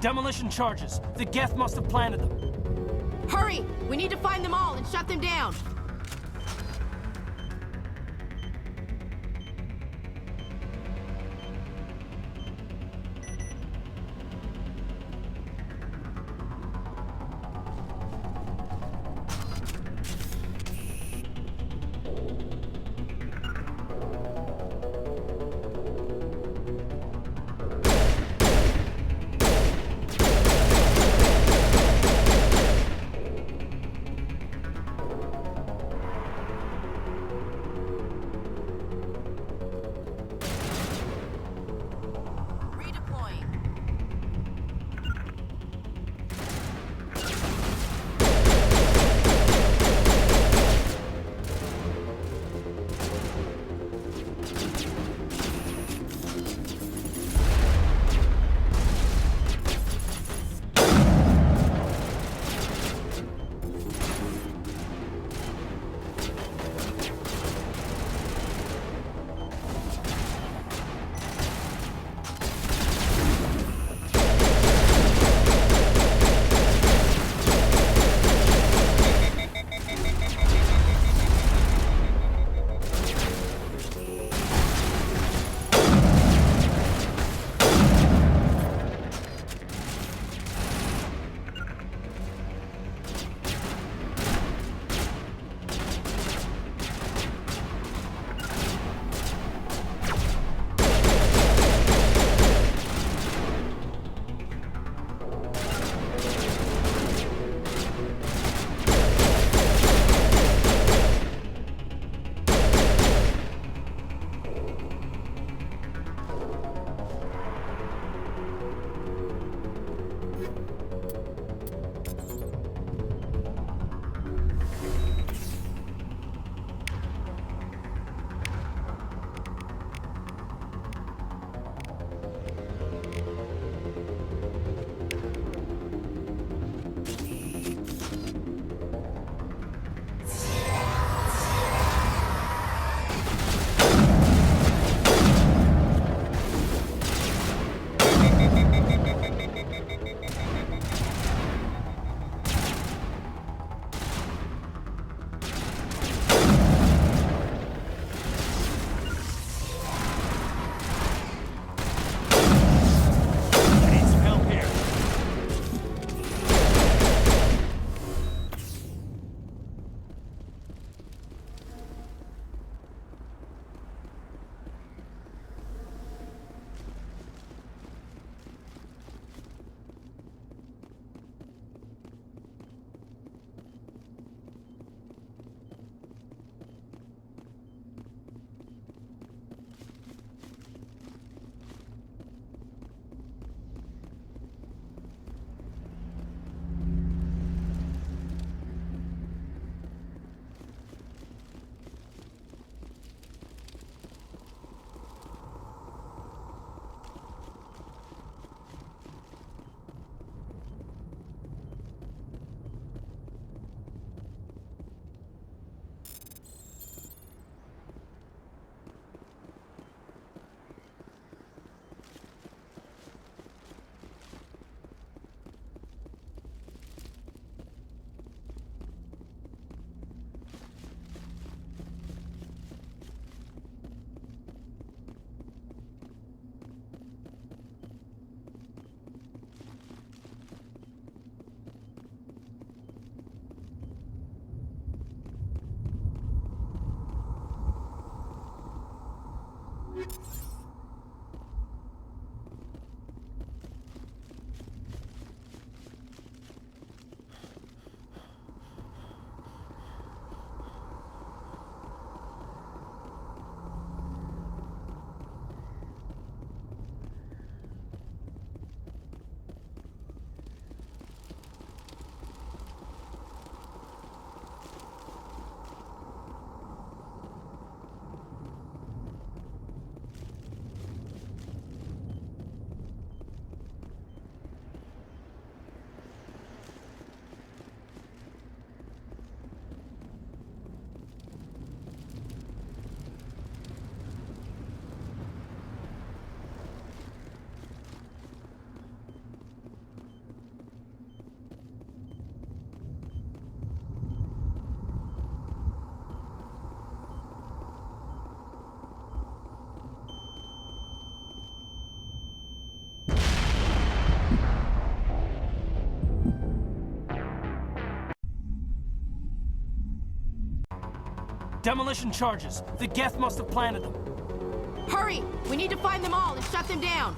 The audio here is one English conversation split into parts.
Demolition charges. The Geth must have planted them. Hurry! We need to find them all and shut them down. Demolition charges. The Geth must have planted them. Hurry! We need to find them all and shut them down.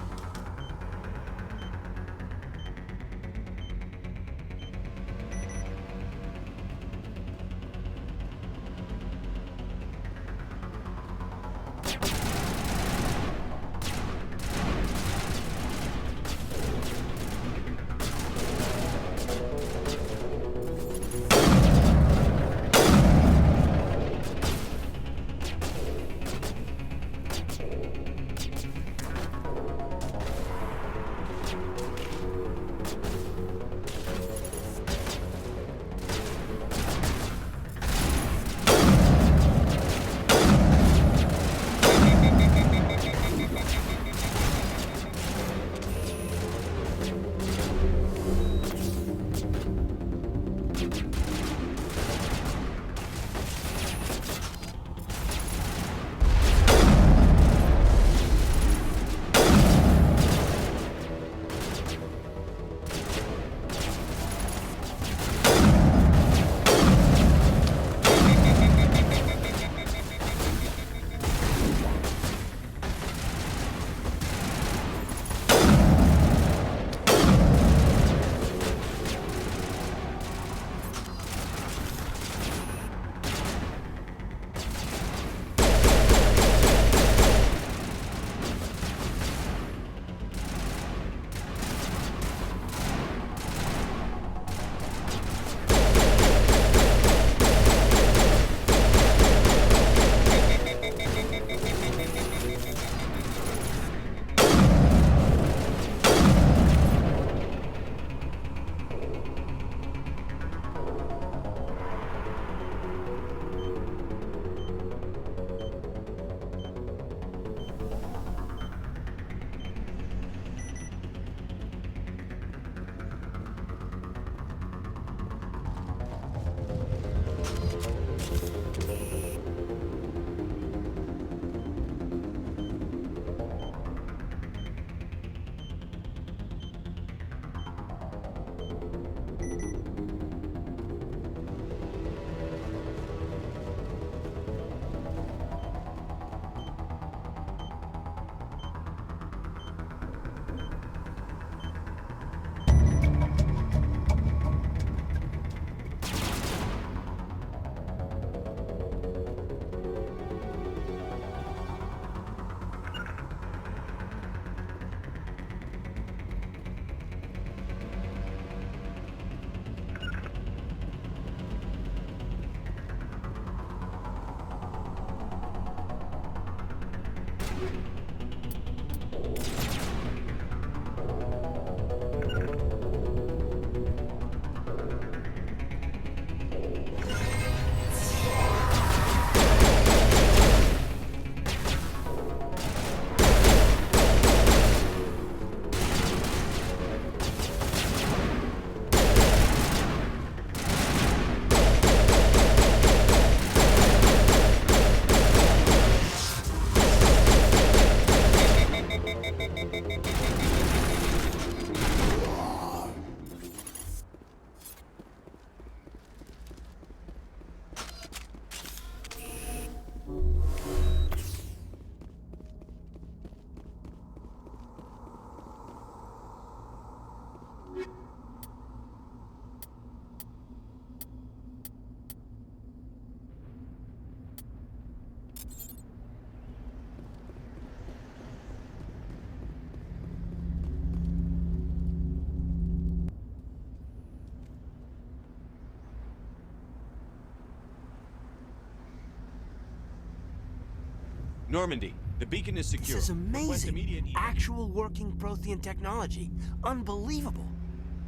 Normandy, the beacon is secure. This is Request amazing. immediate Actual working Prothean technology. Unbelievable.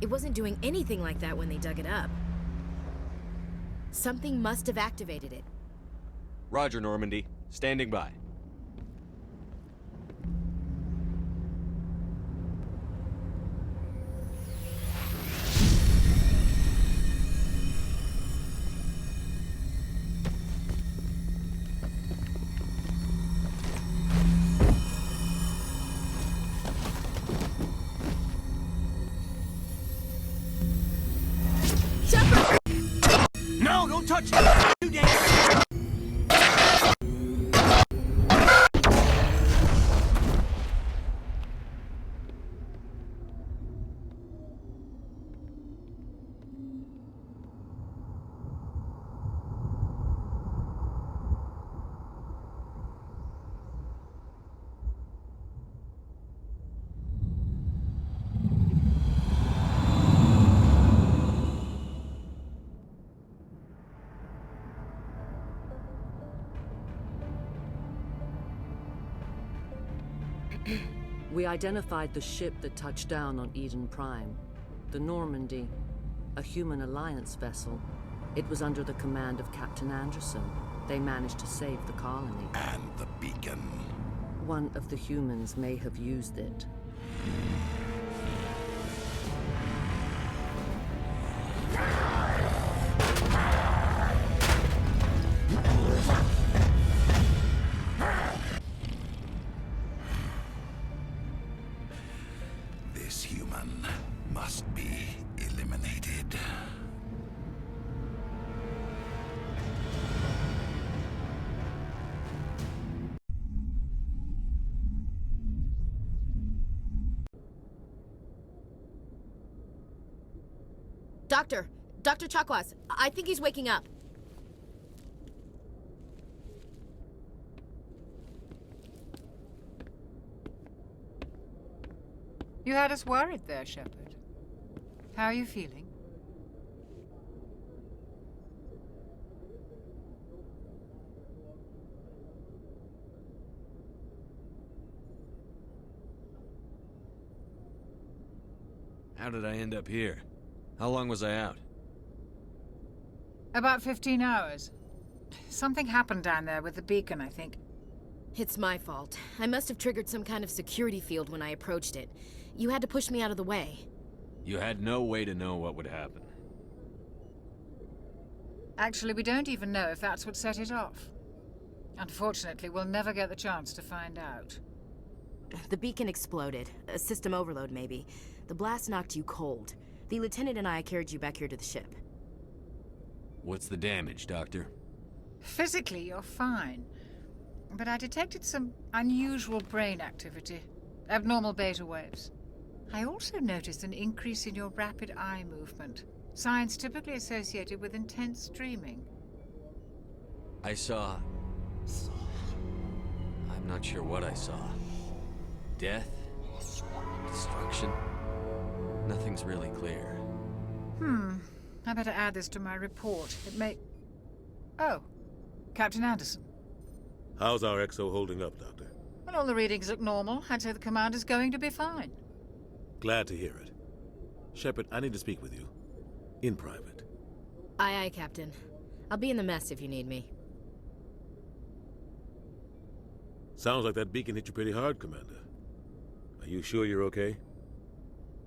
It wasn't doing anything like that when they dug it up. Something must have activated it. Roger, Normandy. Standing by. No, don't touch it! Too dangerous! We identified the ship that touched down on Eden Prime. The Normandy, a human alliance vessel. It was under the command of Captain Anderson. They managed to save the colony. And the beacon. One of the humans may have used it. This human must be eliminated. Dr. Chakwas, I think he's waking up. You had us worried there, Shepard. How are you feeling? How did I end up here? How long was I out? About 15 hours. Something happened down there with the beacon, I think. It's my fault. I must have triggered some kind of security field when I approached it. You had to push me out of the way. You had no way to know what would happen. Actually, we don't even know if that's what set it off. Unfortunately, we'll never get the chance to find out. The beacon exploded. A system overload, maybe. The blast knocked you cold. The lieutenant and I carried you back here to the ship. What's the damage, Doctor? Physically, you're fine. But I detected some unusual brain activity. Abnormal beta waves. I also noticed an increase in your rapid eye movement. Signs typically associated with intense dreaming. I saw... I'm not sure what I saw. Death? Destruction? Nothing's really clear. I better add this to my report. It may... Oh, Captain Anderson. How's our XO holding up, Doctor? Well, all the readings look normal. I'd say the commander's going to be fine. Glad to hear it. Shepard, I need to speak with you. In private. Aye, aye, Captain. I'll be in the mess if you need me. Sounds like that beacon hit you pretty hard, Commander. Are you sure you're okay?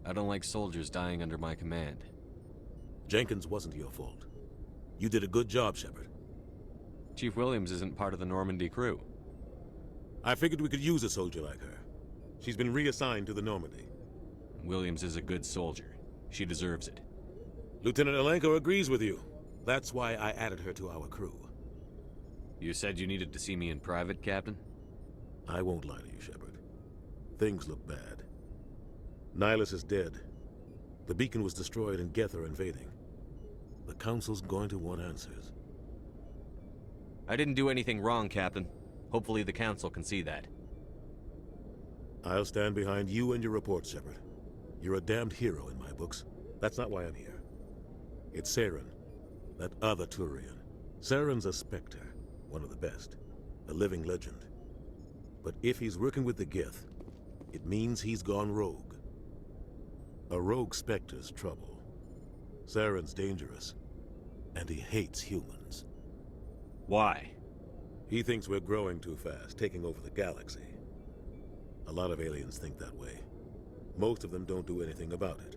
I don't like soldiers dying under my command. Jenkins wasn't your fault. You did a good job, Shepard. Chief Williams isn't part of the Normandy crew. I figured we could use a soldier like her. She's been reassigned to the Normandy. Williams is a good soldier. She deserves it. Lieutenant Alenko agrees with you. That's why I added her to our crew. You said you needed to see me in private, Captain? I won't lie to you, Shepard. Things look bad. Nihilus is dead. The beacon was destroyed and Geth are invading. The Council's going to want answers. I didn't do anything wrong, Captain. Hopefully the Council can see that. I'll stand behind you and your reports, Shepard. You're a damned hero in my books. That's not why I'm here. It's Saren, that other Turian. Saren's a Spectre, one of the best, a living legend. But if he's working with the Geth, it means he's gone rogue. A rogue Spectre's trouble. Saren's dangerous, and he hates humans. Why? He thinks we're growing too fast, taking over the galaxy. A lot of aliens think that way. Most of them don't do anything about it.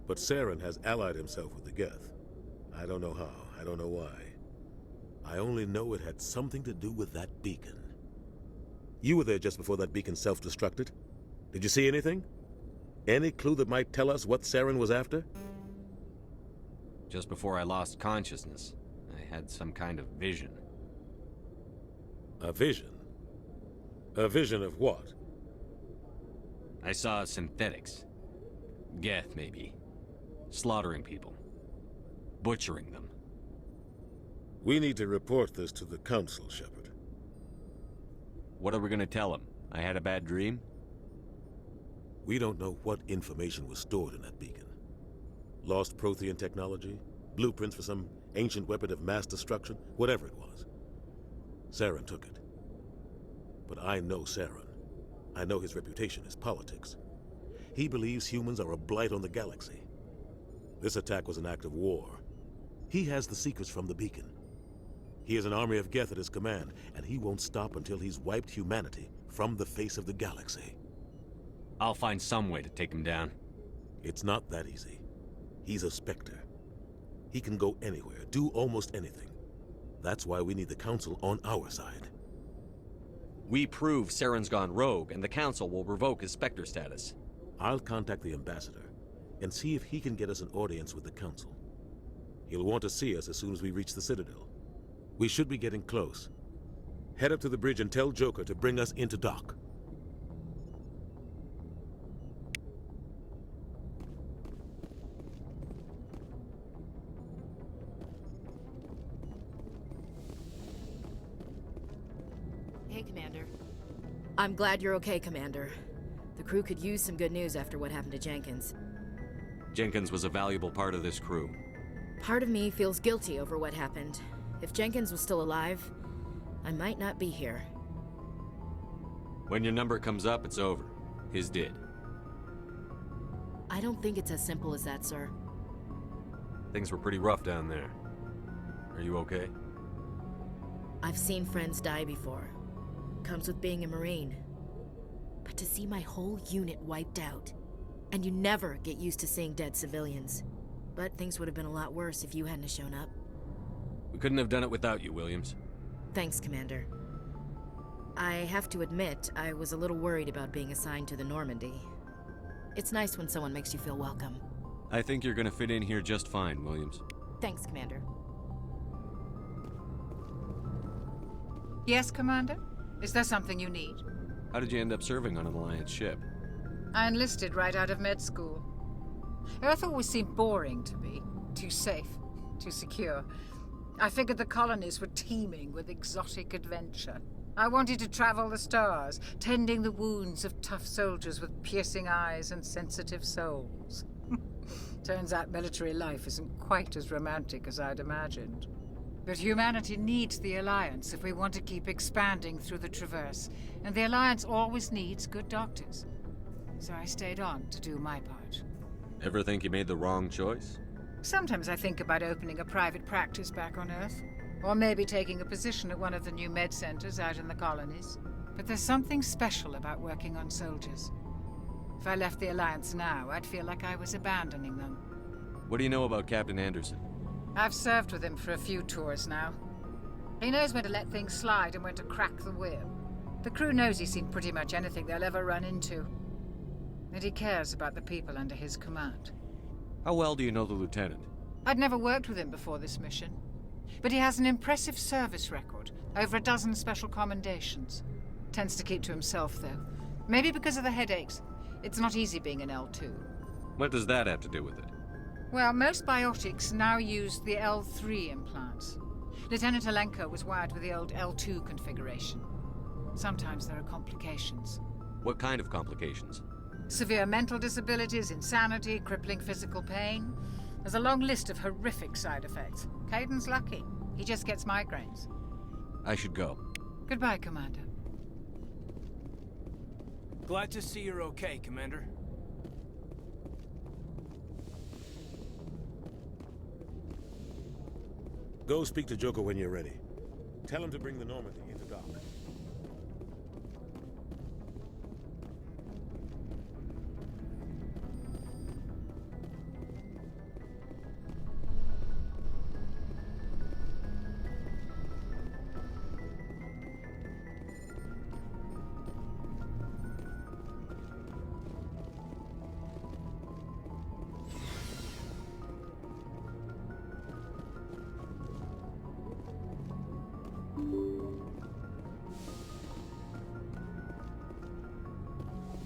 But Saren has allied himself with the Geth. I don't know how, I don't know why. I only know it had something to do with that beacon. You were there just before that beacon self-destructed. Did you see anything? Any clue that might tell us what Saren was after? Just before I lost consciousness, I had some kind of vision. A vision? A vision of what? I saw synthetics. Geth, maybe. Slaughtering people. Butchering them. We need to report this to the Council, Shepard. What are we gonna tell them? I had a bad dream? We don't know what information was stored in that beacon. Lost Prothean technology? Blueprints for some ancient weapon of mass destruction? Whatever it was. Saren took it. But I know Saren. I know his reputation is politics. He believes humans are a blight on the galaxy. This attack was an act of war. He has the secrets from the beacon. He has an army of Geth at his command, and he won't stop until he's wiped humanity from the face of the galaxy. I'll find some way to take him down. It's not that easy. He's a Spectre. He can go anywhere, do almost anything. That's why we need the Council on our side. We prove Saren's gone rogue, and the Council will revoke his Spectre status. I'll contact the Ambassador and see if he can get us an audience with the Council. He'll want to see us as soon as we reach the Citadel. We should be getting close. Head up to the bridge and tell Joker to bring us into dock. Hey, Commander. I'm glad you're okay, Commander. The crew could use some good news after what happened to Jenkins. Jenkins was a valuable part of this crew. Part of me feels guilty over what happened. If Jenkins was still alive, I might not be here. When your number comes up, it's over. His did. I don't think it's as simple as that, sir. Things were pretty rough down there. Are you okay? I've seen friends die before. Comes with being a Marine. But to see my whole unit wiped out, and you never get used to seeing dead civilians. But things would have been a lot worse if you hadn't shown up. We couldn't have done it without you, Williams. Thanks, Commander. I have to admit, I was a little worried about being assigned to the Normandy. It's nice when someone makes you feel welcome. I think you're gonna fit in here just fine, Williams. Thanks, Commander. Yes, Commander? Is there something you need? How did you end up serving on an Alliance ship? I enlisted right out of med school. Earth always seemed boring to me. Too safe, too secure. I figured the colonies were teeming with exotic adventure. I wanted to travel the stars, tending the wounds of tough soldiers with piercing eyes and sensitive souls. Turns out military life isn't quite as romantic as I'd imagined. But humanity needs the Alliance if we want to keep expanding through the Traverse, and the Alliance always needs good doctors. So I stayed on to do my part. Ever think you made the wrong choice? Sometimes I think about opening a private practice back on Earth, or maybe taking a position at one of the new med centers out in the colonies. But there's something special about working on soldiers. If I left the Alliance now, I'd feel like I was abandoning them. What do you know about Captain Anderson? I've served with him for a few tours now. He knows when to let things slide and when to crack the whip. The crew knows he's seen pretty much anything they'll ever run into. And he cares about the people under his command. How well do you know the lieutenant? I'd never worked with him before this mission. But he has an impressive service record, over a dozen special commendations. Tends to keep to himself, though. Maybe because of the headaches. It's not easy being an L2. What does that have to do with it? Well, most biotics now use the L3 implants. Lieutenant Alenko was wired with the old L2 configuration. Sometimes there are complications. What kind of complications? Severe mental disabilities, insanity, crippling physical pain. There's a long list of horrific side effects. Caden's lucky. He just gets migraines. I should go. Goodbye, Commander. Glad to see you're okay, Commander. Go speak to Joker when you're ready. Tell him to bring the Normandy into dock.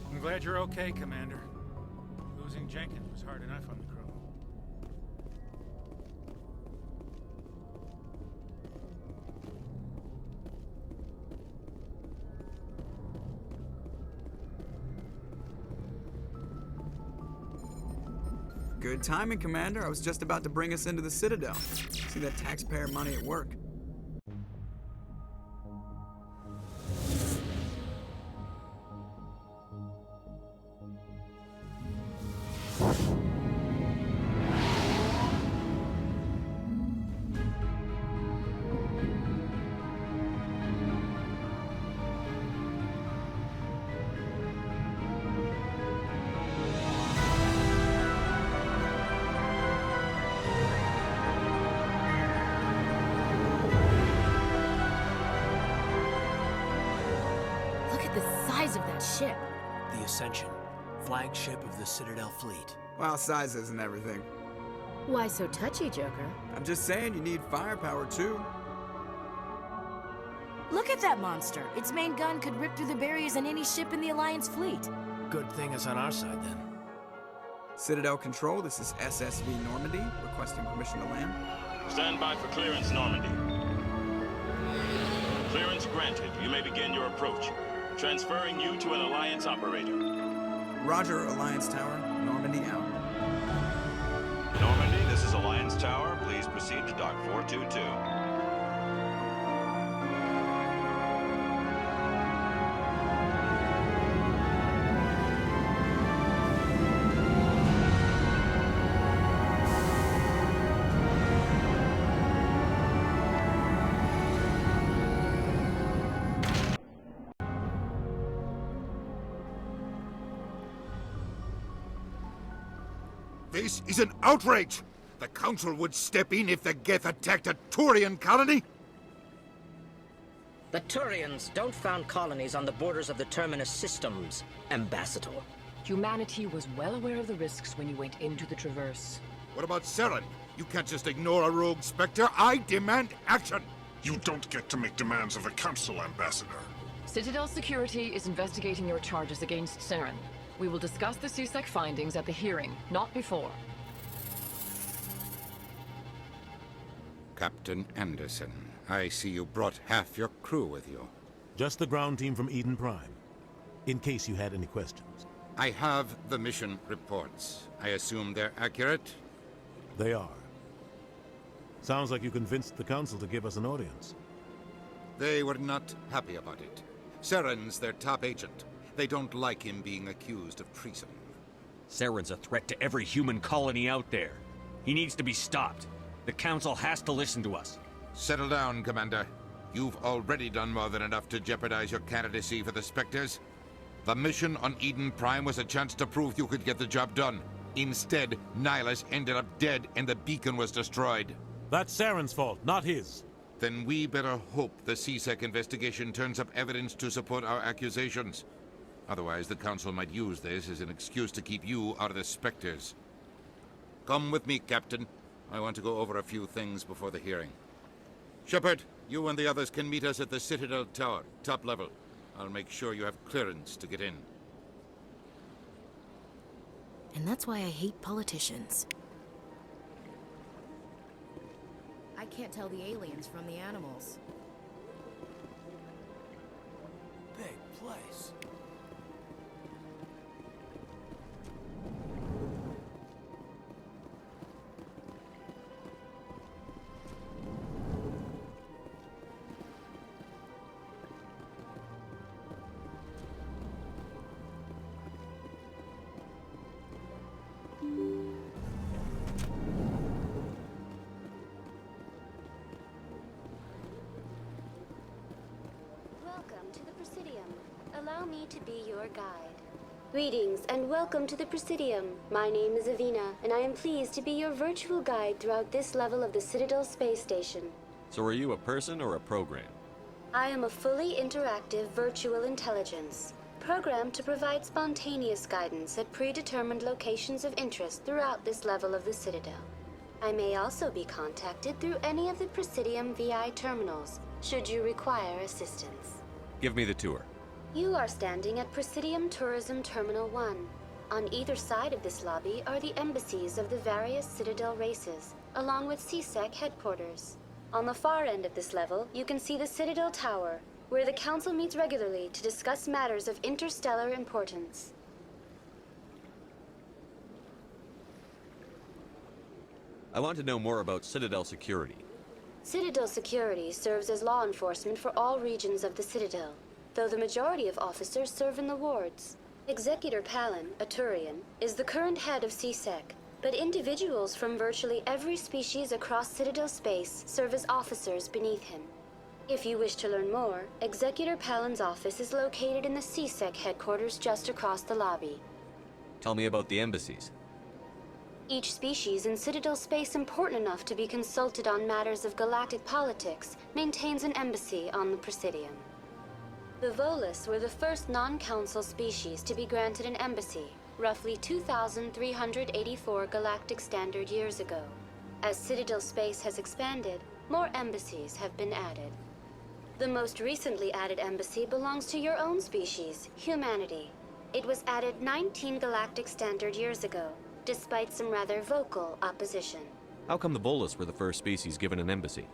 I'm glad you're okay, Commander. Losing Jenkins was hard enough on the crew. Good timing, Commander. I was just about to bring us into the Citadel. See that taxpayer money at work. the size of that ship. The Ascension, flagship of the Citadel fleet. Well, size isn't everything. Why so touchy, Joker? I'm just saying you need firepower too. Look at that monster. Its main gun could rip through the barriers in any ship in the Alliance fleet. Good thing it's on our side then. Citadel Control, this is SSV Normandy, requesting permission to land. Stand by for clearance, Normandy. Clearance granted. You may begin your approach. Transferring you to an Alliance operator. Roger, Alliance Tower. Normandy out. Normandy, this is Alliance Tower. Please proceed to Dock 422. This is an outrage! The Council would step in if the Geth attacked a Turian colony? The Turians don't found colonies on the borders of the Terminus systems, Ambassador. Humanity was well aware of the risks when you went into the Traverse. What about Saren? You can't just ignore a rogue Spectre. I demand action! You don't get to make demands of the Council, Ambassador. Citadel Security is investigating your charges against Saren. We will discuss the CSEC findings at the hearing, not before. Captain Anderson, I see you brought half your crew with you. Just the ground team from Eden Prime, in case you had any questions. I have the mission reports. I assume they're accurate? They are. Sounds like you convinced the Council to give us an audience. They were not happy about it. Saren's their top agent. They don't like him being accused of treason. Saren's a threat to every human colony out there. He needs to be stopped. The Council has to listen to us. Settle down, Commander. You've already done more than enough to jeopardize your candidacy for the Spectres. The mission on Eden Prime was a chance to prove you could get the job done. Instead, Nihilus ended up dead and the beacon was destroyed. That's Saren's fault, not his. Then we better hope the CSEC investigation turns up evidence to support our accusations. Otherwise, the Council might use this as an excuse to keep you out of the Spectres. Come with me, Captain. I want to go over a few things before the hearing. Shepard, you and the others can meet us at the Citadel Tower, top level. I'll make sure you have clearance to get in. And that's why I hate politicians. I can't tell the aliens from the animals. Big place. Welcome to the Presidium. Allow me to be your guide. Greetings and welcome to the Presidium. My name is Avina, and I am pleased to be your virtual guide throughout this level of the Citadel space station. So are you a person or a program? I am a fully interactive virtual intelligence, programmed to provide spontaneous guidance at predetermined locations of interest throughout this level of the Citadel. I may also be contacted through any of the Presidium VI terminals, should you require assistance. Give me the tour. You are standing at Presidium Tourism Terminal 1. On either side of this lobby are the embassies of the various Citadel races, along with CSEC headquarters. On the far end of this level, you can see the Citadel Tower, where the Council meets regularly to discuss matters of interstellar importance. I want to know more about Citadel security. Citadel Security serves as law enforcement for all regions of the Citadel, though the majority of officers serve in the wards. Executor Palin, a Turian, is the current head of CSEC, but individuals from virtually every species across Citadel space serve as officers beneath him. If you wish to learn more, Executor Palin's office is located in the CSEC headquarters just across the lobby. Tell me about the embassies. Each species in Citadel space important enough to be consulted on matters of galactic politics maintains an embassy on the Presidium. The Volus were the first non-council species to be granted an embassy, roughly 2,384 galactic standard years ago. As Citadel space has expanded, more embassies have been added. The most recently added embassy belongs to your own species, humanity. It was added 19 galactic standard years ago, despite some rather vocal opposition. How come the Volus were the first species given an embassy?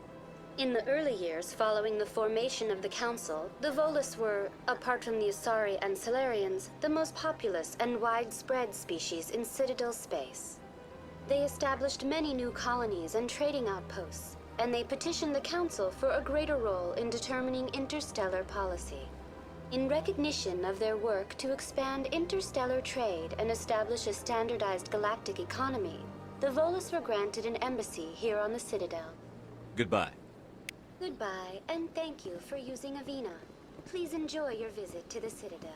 In the early years following the formation of the Council, the Volus were, apart from the Asari and Solarians, the most populous and widespread species in Citadel space. They established many new colonies and trading outposts, and they petitioned the Council for a greater role in determining interstellar policy. In recognition of their work to expand interstellar trade and establish a standardized galactic economy, the Volus were granted an embassy here on the Citadel. Goodbye. Goodbye, and thank you for using Avina. Please enjoy your visit to the Citadel.